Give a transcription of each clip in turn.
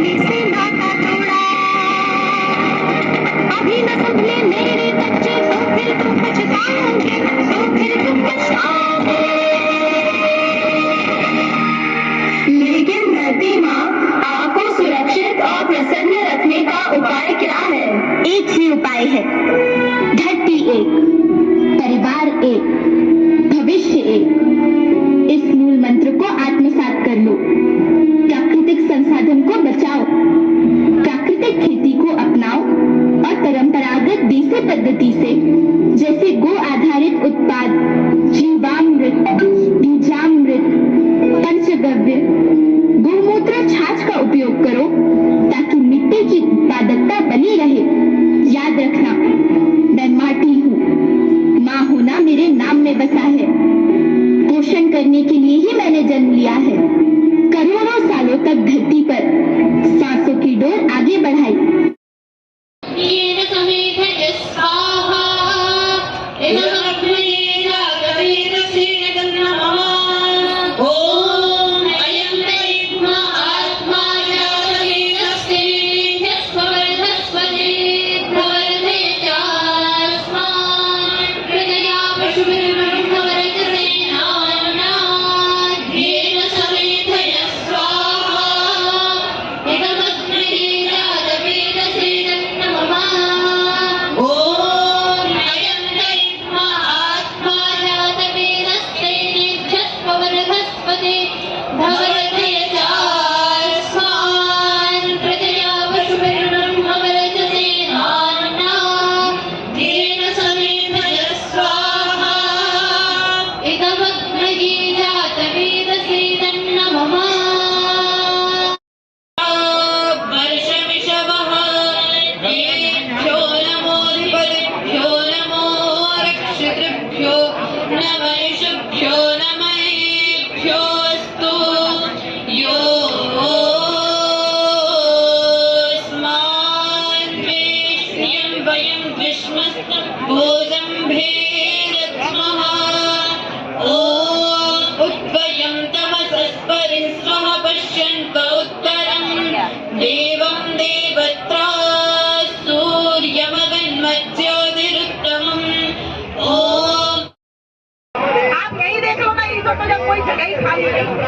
पानी से नाता तोड़ा। अभी न संभले मेरे बच्चे तो फिर तुम पछताओगे, तो फिर तुम पछताओगे। लेकिन धरती माँ आपको सुरक्षित और प्रसन्न रखने का उपाय क्या है? एक ही उपाय है, धरती एक, परिवार एक, भविष्य एक। इस मूल मंत्र को आत्मसात कर लो। प्राकृतिक संसाधन को बचाओ, प्राकृतिक खेती को अपनाओ और परंपरागत देसी पद्धति से जैसे गो आधारित उत्पाद, जीवामृत, बीजामृत, पंचगव्य, गोमूत्र, छाछ का उपयोग करो ताकि मिट्टी की उत्पादकता बनी रहे। याद रखना, मैं माटी हूँ, माँ होना मेरे नाम में बसा है। पोषण करने के लिए ही मैंने जन्म लिया है। करोड़ों सालों तक धरती पर सांसों की डोर आगे बढ़ाई।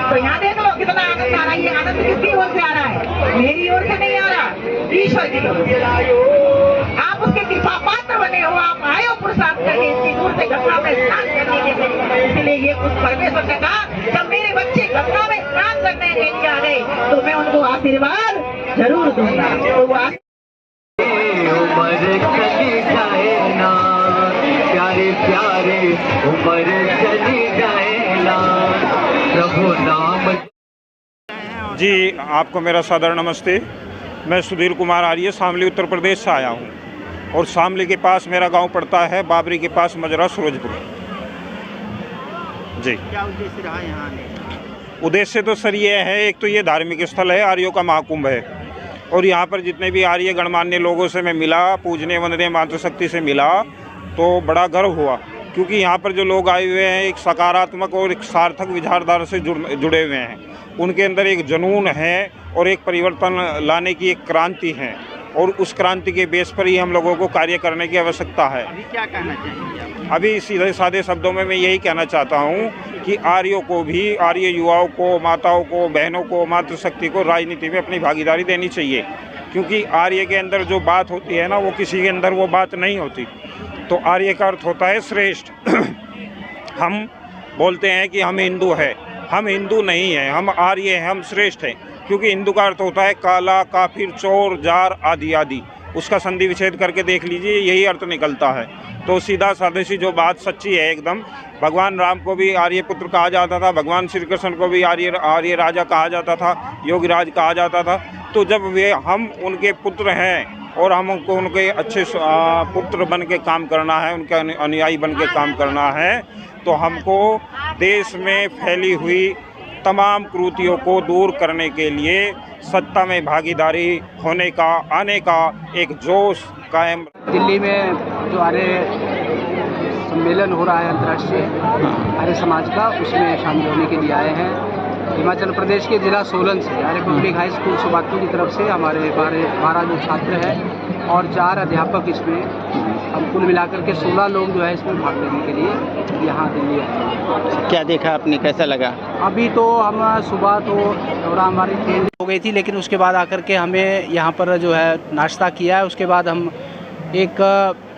तो यहाँ देख लो कितना आनंद आ रहा है। ये आनंद किसकी ओर से आ रहा है? मेरी ओर से नहीं आ रहा, ईश्वर की ओर से। आप उसके कृपा पात्र बने हो, आप आए हो पुरुषार्थ करके इतनी दूर से गंगा में स्नान करने के लिए। इसलिए ये उस परमेश्वर ने कहा जब मेरे बच्चे गंगा में स्नान करने के लिए आ गए तो मैं उनको आशीर्वाद जरूर दूंगा। तो वो प्यारे प्यारे उम्र चली जाए ना प्रभु नाम। जी आपको मेरा सादर नमस्ते। मैं सुधीर कुमार आर्य शामली उत्तर प्रदेश से आया हूँ और शामली के पास मेरा गांव पड़ता है, बाबरी के पास मजरा सूरजपुर। जी क्या उद्देश्य रहा यहाँ आने? उद्देश्य तो सर ये है, एक तो ये धार्मिक स्थल है, आर्यों का महाकुंभ है और यहाँ पर जितने भी आर्य गणमान्य लोगों से मैं मिला, पूजने वंदने मातृशक्ति से मिला तो बड़ा गर्व हुआ क्योंकि यहाँ पर जो लोग आए हुए हैं एक सकारात्मक और एक सार्थक विचारधारा से जुड़े हुए हैं। उनके अंदर एक जुनून है और एक परिवर्तन लाने की एक क्रांति है और उस क्रांति के बेस पर ही हम लोगों को कार्य करने की आवश्यकता है। अभी क्या कहना चाहिए? अभी सीधे सादे शब्दों में मैं यही कहना चाहता हूँ कि आर्यों को भी, आर्य युवाओं को, माताओं को, बहनों को, मातृशक्ति को राजनीति में अपनी भागीदारी देनी चाहिए क्योंकि आर्य के अंदर जो बात होती है ना वो किसी के अंदर वो बात नहीं होती। तो आर्य का अर्थ होता है श्रेष्ठ। हम बोलते हैं कि हम हिंदू हैं, हम हिंदू नहीं हैं, हम आर्य हैं, हम श्रेष्ठ हैं क्योंकि हिंदू का अर्थ होता है काला, काफिर, चोर, जार आदि आदि। उसका संधि विच्छेद करके देख लीजिए, यही अर्थ निकलता है। तो सीधा साधे सी जो बात सच्ची है एकदम। भगवान राम को भी आर्य पुत्र कहा जाता था, भगवान श्री कृष्ण को भी आर्य राजा कहा जाता था, योगीराज कहा जाता था। तो जब वे हम उनके पुत्र हैं और हमको उनके अच्छे पुत्र बन के काम करना है, उनके अनुयायी बन के काम करना है, तो हमको देश में फैली हुई तमाम कुरीतियों को दूर करने के लिए सत्ता में भागीदारी होने का, आने का एक जोश कायम। दिल्ली में जो आर्य सम्मेलन हो रहा है अंतर्राष्ट्रीय आर्य समाज का, उसमें शामिल होने के लिए आए हैं। हिमाचल प्रदेश के ज़िला सोलन से रिपब्लिक हाई स्कूल सुबातू की तरफ से हमारे 12 जो छात्र हैं और 4 अध्यापक इसमें, हम कुल मिलाकर के 16 लोग जो है इसमें भाग लेने के लिए यहाँ दिल्ली आए। क्या देखा आपने, कैसा लगा? अभी तो हम सुबह तो थोड़ा हमारी ट्रेन हो गई थी, लेकिन उसके बाद आकर के हमें यहाँ पर जो है नाश्ता किया है। उसके बाद हम एक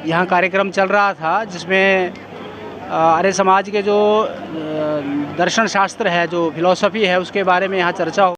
यहाँ कार्यक्रम चल रहा था जिसमें आर्य समाज के जो दर्शन शास्त्र है, जो फिलॉसफी है, उसके बारे में यहाँ चर्चा हो